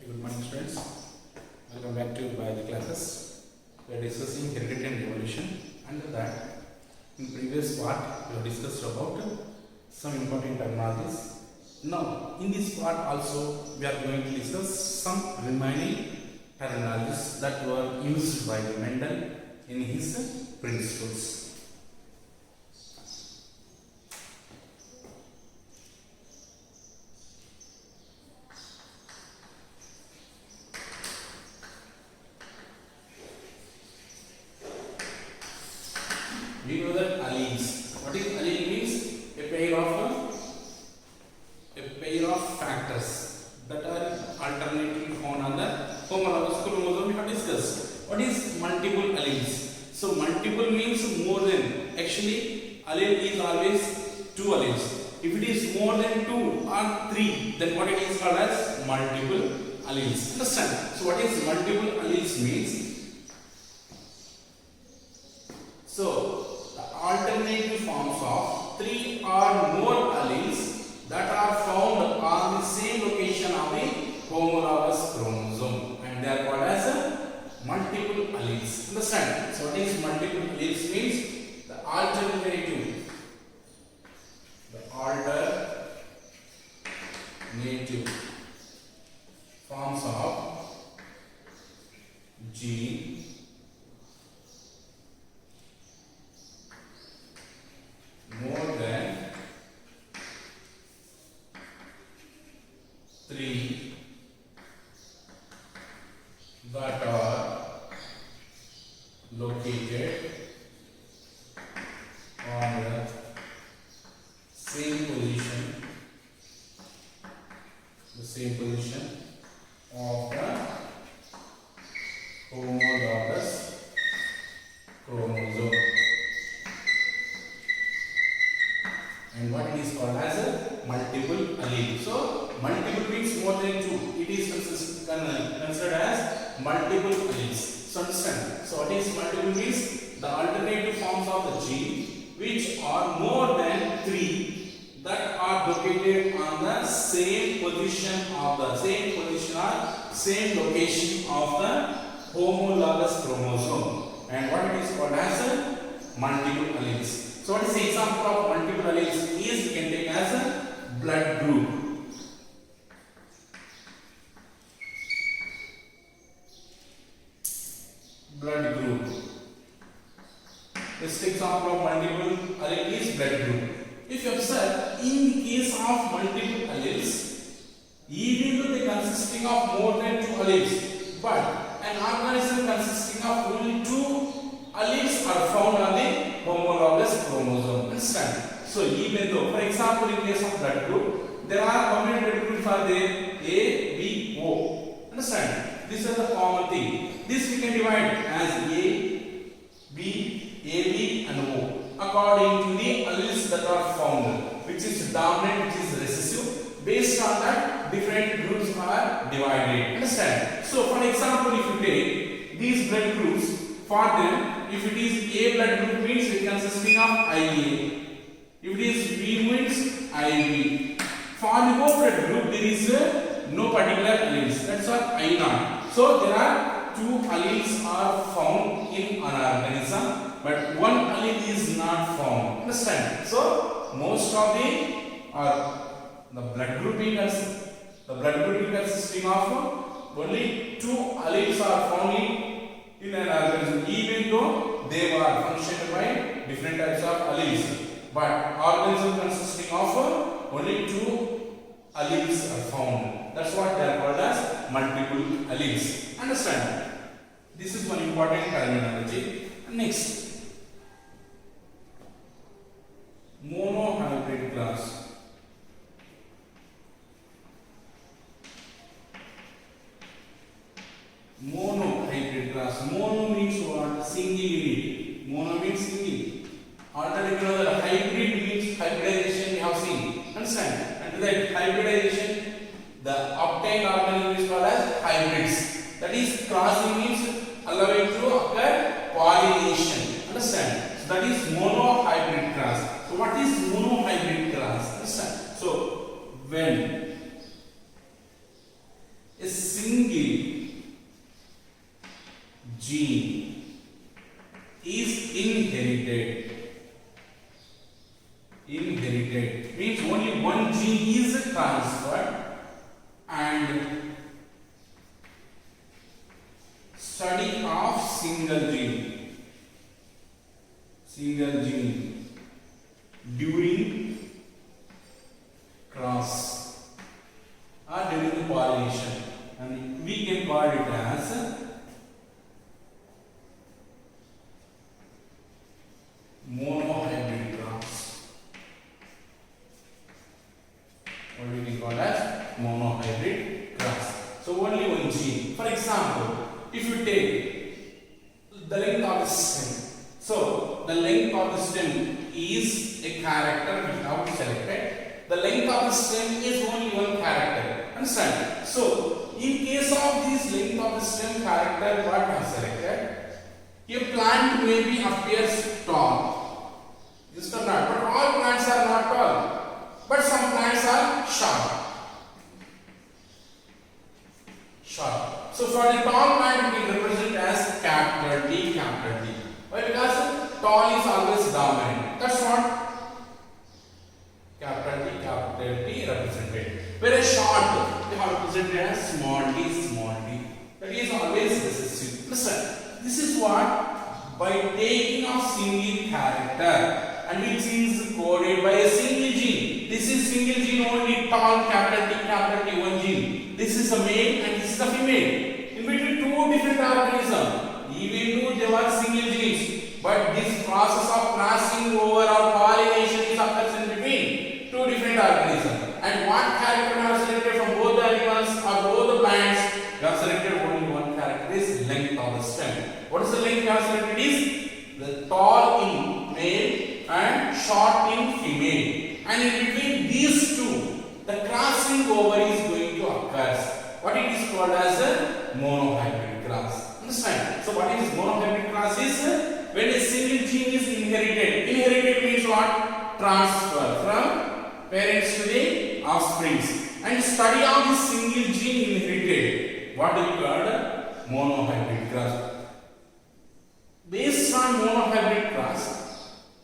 Good morning, students. Welcome back to biology classes. We are discussing heredity and evolution. Under that, in previous part, we have discussed about some important terminologies. Now, in this part also, we are going to discuss some remaining terminologies that were used by Mendel in his principles. We know that alleles. What is allele means? A pair of factors that are alternately found on the homologous chromosome. We have discussed. What is multiple alleles? So multiple means more than. Actually, allele is always two alleles. If it is more than 2 or 3, then what it is called as multiple alleles. Understand? So what is multiple alleles means? So alternative forms of 3 or more alleles that are found on the same location of the homologous chromosome, and they are called as multiple alleles. Understand? So what is multiple alleles means? The alternative forms of gene more than 3 that are located on the same position of the homologous chromosome, and what it is called as a multiple allele. So multiple means more than 2. It is considered as multiple alleles. So understand. So what is multiple means? The alternative forms of the gene which are more than 3 that are located on the same position or same location of the homologous chromosome, and what it is called as a multiple alleles. So what is the example of multiple alleles? Is we can take as a blood group. Blood group. This example of multiple allele is blood group. If you observe, in case of multiple alleles, even though they consisting of more than 2 alleles, but an organism consisting of only 2 alleles are found on the homologous chromosome. Understand? So even though, for example, in case of blood group, there are how many blood groups are there? A, B, O. Understand? This is the common thing. This we can divide as A, B, and O according to the alleles that are found, which is dominant, which is recessive. Based on that, different groups are divided. Understand? So, for example, if you take these blood groups, for them, if it is A blood group means it consisting of IA. If it is B means IB. For the O blood group, there is no particular alleles. That's what I naught. So there are 2 alleles are found in an organism, but 1 allele is not found. Understand? So most of the blood group consisting of only 2 alleles are found in an organism, even though they were functioned by different types of alleles. But organism consisting of only 2 alleles are found. That's what they are called as multiple alleles. Understand? This is one important terminology. Next, monohybrid class. Monohybrid class. Mono means what? Single unit. Mono means single. Already we know that hybrid means hybridization we have seen. Understand? And to that hybridization, the obtained organism is called as hybrids. That is, crossing means allowing to occur pollination. Understand? So that is monohybrid class. So what is monohybrid class? Understand? So when a single gene is inherited. Inherited means only one gene is transferred, and study of single gene during cross or during the pollination, and we can call it as monohybrid cross, or we can call as monohybrid cross. So only one gene. For example, if you take the length of the stem, so the length of the stem is a character we have selected. The length of the stem is only one character. Understand? So in case of this length of the stem character what we have selected, a plant maybe appears tall. Just or not, but all plants are not tall. But some plants are short. So for the tall plant we can represent as capital T, capital T. Why? Because tall is always dominant. That's what capital T represented. Whereas short we have represented as small t. That is always recessive. Listen, this is what, by taking of single character and which is coded by a single gene. This is single gene only, tall capital T one gene. This is a male and this is a female. In between two different organisms, even though they were single genes, but this process of crossing over or pollination is occurs in between two different organisms. And what character we have selected from both the animals or both the plants? We have selected only one character, is length of the stem. What is the length we have selected? Is the tall in male and short in female. And in between these two, the crossing over is going to occur. What it is called as a monohybrid cross. Understand? So what is monohybrid cross is when a single gene is inherited. Inherited means what? Transfer from parents to the offsprings. And study of this single gene inherited, what do you call monohybrid cross? Based on monohybrid cross,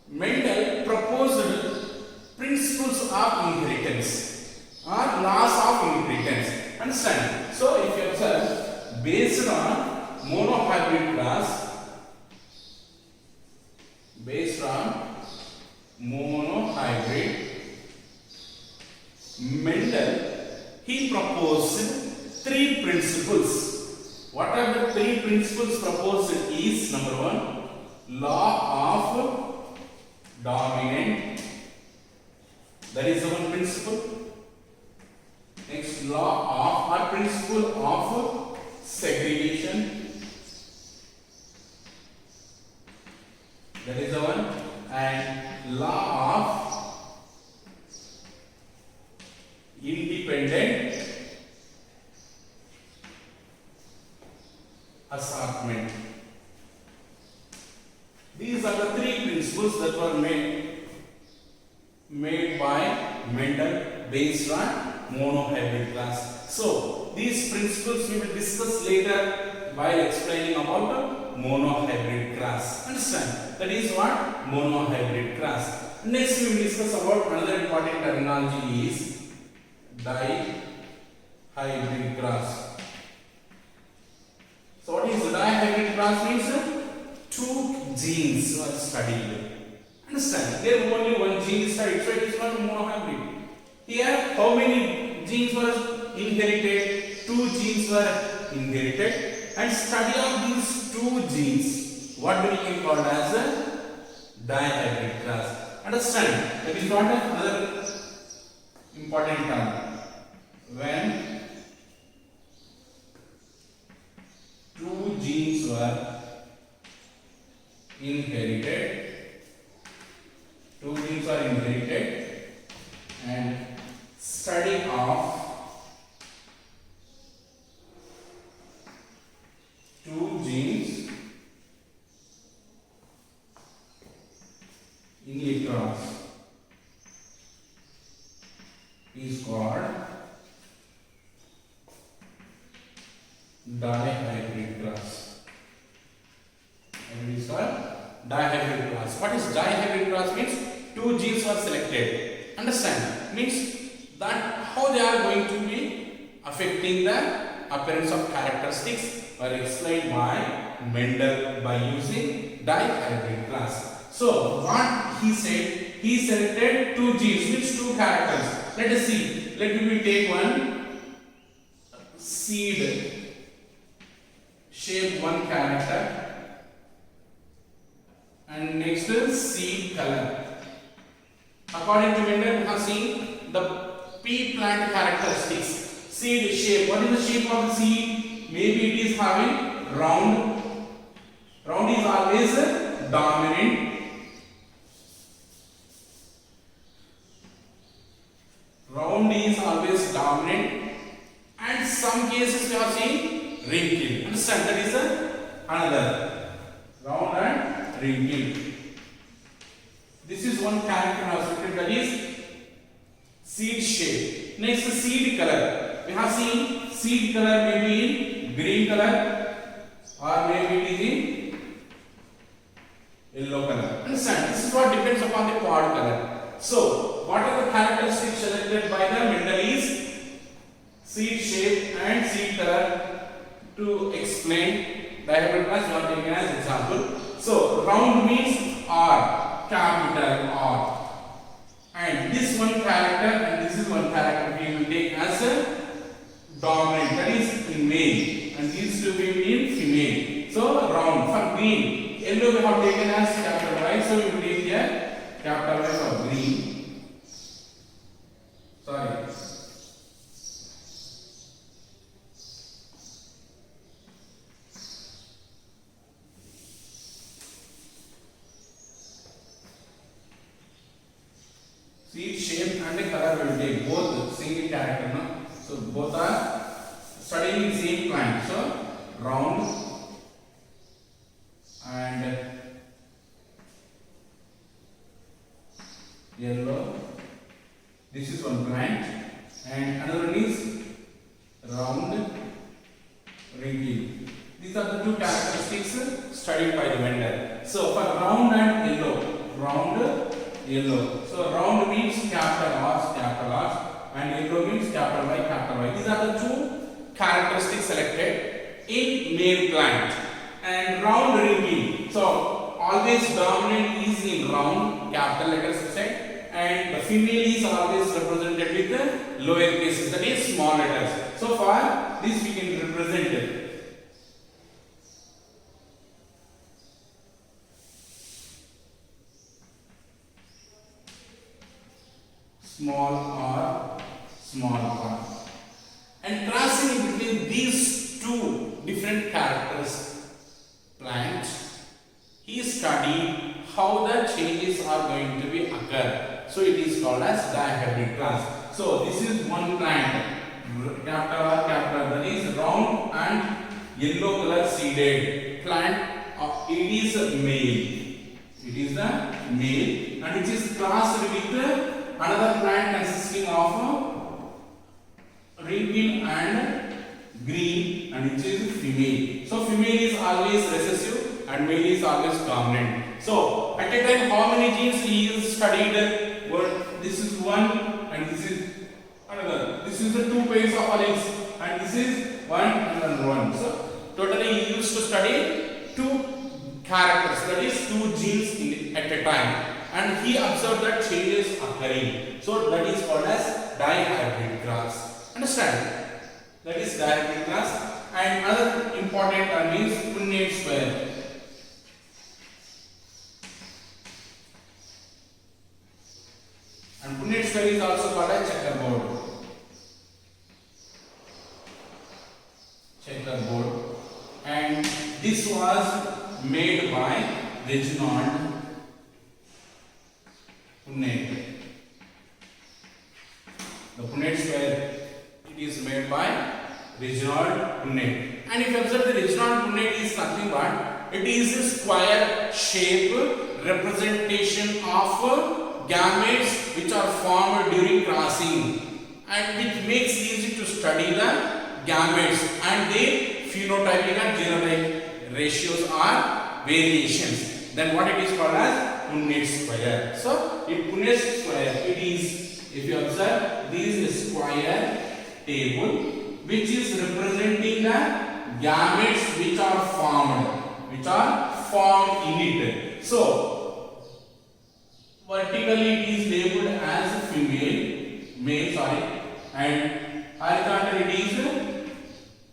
Mendel proposed principles of inheritance or laws of inheritance. Understand? So if you observe, based on monohybrid cross, Mendel, he proposed three principles. What are the three principles proposed? Is number one, law of dominant. That is the one principle. Next, law of or principle of segregation. That is the one. And law of independent assortment. These are the three principles that were made by Mendel based on monohybrid class. So these principles we will discuss later while explaining about monohybrid class. Understand? That is what monohybrid class. Next we will discuss about another important terminology is dihybrid class. So what is the dihybrid class means? Two genes were studied. Understand? There only one gene is studied, so it is not monohybrid. Here, how many genes were inherited? Two genes were inherited. And study of these two genes, what do we can call as a dihybrid class? Understand? That is not another important term. When two genes were inherited, and study of two genes in a cross is called dihybrid cross. What is dihybrid cross means? Two genes are selected. Understand? Means that how they are going to be affecting the appearance of characteristics were explained by Mendel by using dihybrid class. So what he said, he selected two genes, which two characters. Let us see. Let me take one seed shape, one character, and next is seed color. According to Mendel, we have seen the pea plant characteristics. Seed shape. What is the shape of the seed? Maybe it is having round. Round is always dominant. Round is always dominant. And some cases we have seen wrinkled. Understand? That is another. Round and wrinkled. This is one character now, that is seed shape. Next, seed color. We have seen seed color may be in green color or maybe it is in yellow color. Understand? This is what depends upon the pod color. So, what are the characteristics selected by the Mendel is seed shape and seed color. To explain dihybrid class, you are taken as example. So, round means R, capital R. And this one character and this is one character we will take as a dominant, that is in male, and these two will be in female. So round. For green, yellow we have taken as capital Y, so we will take here capital Y for green. Sorry. Seed shape and the color will take both single character, no? So both are studying the same plant. So round and yellow. This is one plant, and another one is round, wrinkled. These are the two characteristics studied by the Mendel. So for round and yellow, round, yellow. So round means capital R, and yellow means capital Y. These are the two characteristics selected in male plant. And round, wrinkled. So always dominant is in round, capital letters inside, and the female is always represented with the lower cases, that is small letters. So for this we can represent it. Small r, small r. And crossing between these two different characters plants, he studied how the changes are going to be occur. So it is called as dihybrid class. So this is one plant, capital R, that is round and yellow color seeded plant. It is a male. It is the male, and it is crossed with another plant consisting of wrinkled and green, and it is female. So female is always recessive and male is always dominant. So at a time, how many genes he is studied? Well, this is one and this is another. This is the two pairs of alleles, and this is one and another one. So totally he used to study two characters, that is two genes at a time. And he observed that changes occurring. So that is called as dihybrid class. Understand? That is dihybrid class. And another important term is Punnett square. And Punnett square is also called as checkerboard. Checkerboard. And this was made by Reginald Punnett. The Punnett square, it is made by Reginald Punnett. And if you observe, the Reginald Punnett is nothing but it is a square shape representation of gametes which are formed during crossing, and which makes easy to study the gametes and their phenotypic and genotypic ratios are variations. Then what it is called as Punnett square. So in Punnett square, it is, if you observe, this is square table which is representing the gametes which are formed in it. So vertically it is labeled as male, and horizontally it is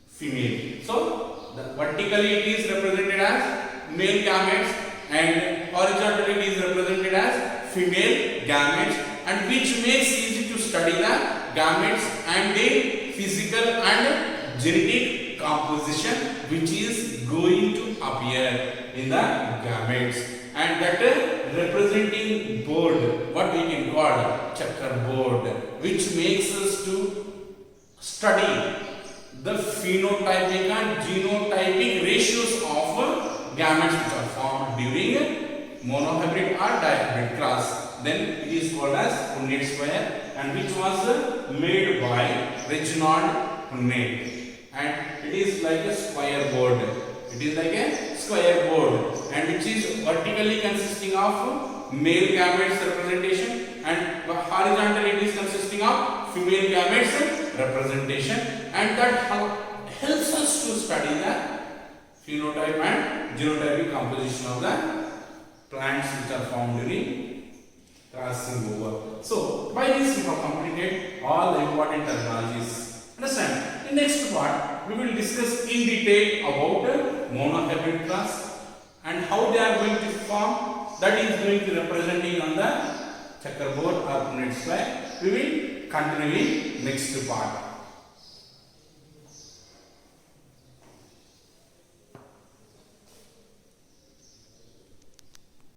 female. So the vertically it is represented as male gametes and horizontally it is represented as female gametes, and which makes easy to study the gametes and their physical and genetic composition which is going to appear in the gametes, and that representing board, what we can call checkerboard, which makes us to study the phenotypic and genotypic ratios of gametes which are formed during monohybrid or dihybrid class. Then it is called as Punnett square, and which was made by Reginald Punnett, and it is like a square board. It is like a square board, and which is vertically consisting of male gametes representation, and horizontally it is consisting of female gametes representation, and that helps us to study the phenotype and genotypic composition of the plants which are formed during crossing over. So by this we have completed all the important terminologies. Understand? In next part we will discuss in detail about monohybrid class and how they are going to form. That is going to be representing on the checkerboard or Punnett square. We will continue in next part.